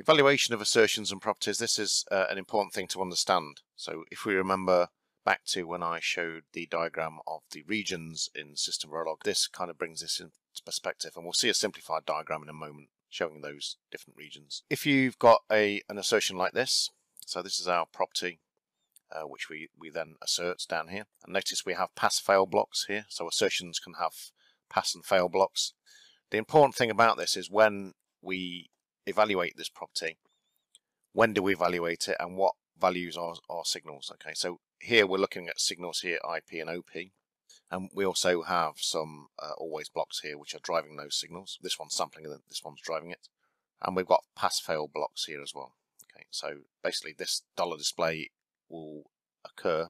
Evaluation of assertions and properties. This is an important thing to understand. So if we remember back to when I showed the diagram of the regions in SystemVerilog, this kind of brings this into perspective, and we'll see a simplified diagram in a moment showing those different regions. If you've got an assertion like this, so this is our property which we then assert down here, and notice we have pass-fail blocks here, so assertions can have pass and fail blocks. The important thing about this is when we evaluate this property, when do we evaluate it and what values are signals. Okay, so here we're looking at signals here, IP and OP, and we also have some always blocks here which are driving those signals. This one's sampling and this one's driving it, and we've got pass-fail blocks here as well. Okay, so basically this $display will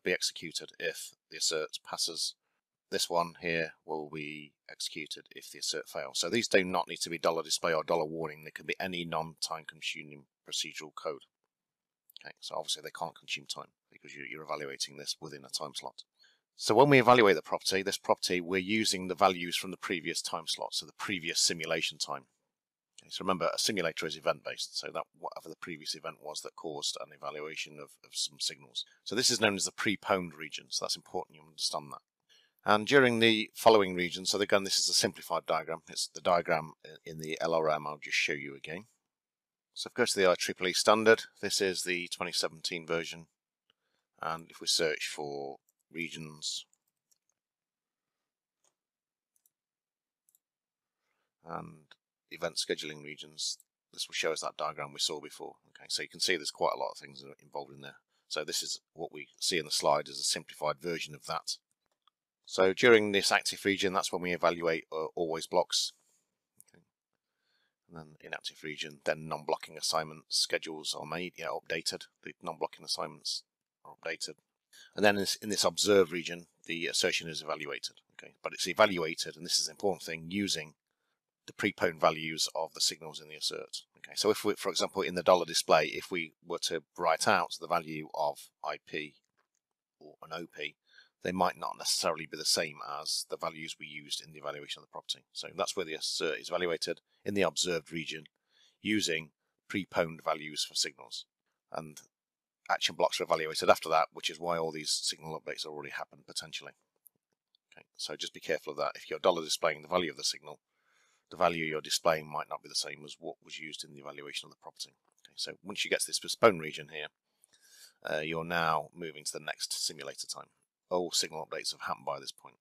be executed if the assert passes. This one here will be executed if the assert fails. So these do not need to be $display or $warning. They can be any non-time consuming procedural code. Okay, so obviously they can't consume time because you're evaluating this within a time slot. So when we evaluate the property, this property, we're using the values from the previous time slot, so the previous simulation time. Okay, so remember, a simulator is event-based, so that whatever the previous event was that caused an evaluation of some signals. So this is known as the preponed region, so that's important you understand that. And during the following region, so again this is a simplified diagram, it's the diagram in the LRM I'll just show you again. So if we go to the IEEE standard, this is the 2017 version, and if we search for regions and event scheduling regions, this will show us that diagram we saw before. Okay, so you can see there's quite a lot of things involved in there. So this is what we see in the slide as a simplified version of that. So during this active region, that's when we evaluate always blocks. Okay. And then inactive region, then non-blocking assignment schedules are made, updated. The non-blocking assignments are updated. And then in this observed region, the assertion is evaluated. Okay, but it's evaluated, and this is an important thing, using the preponed values of the signals in the assert. Okay, so if we, for example, in the $display, if we were to write out the value of IP or an OP, they might not necessarily be the same as the values we used in the evaluation of the property. So that's where the assert is evaluated in the observed region using preponed values for signals. And action blocks are evaluated after that, which is why all these signal updates already happened potentially. Okay, so just be careful of that. If you're displaying the value of the signal, the value you're displaying might not be the same as what was used in the evaluation of the property. Okay, so once you get to this postpone region here, you're now moving to the next simulator time. All signal updates have happened by this point.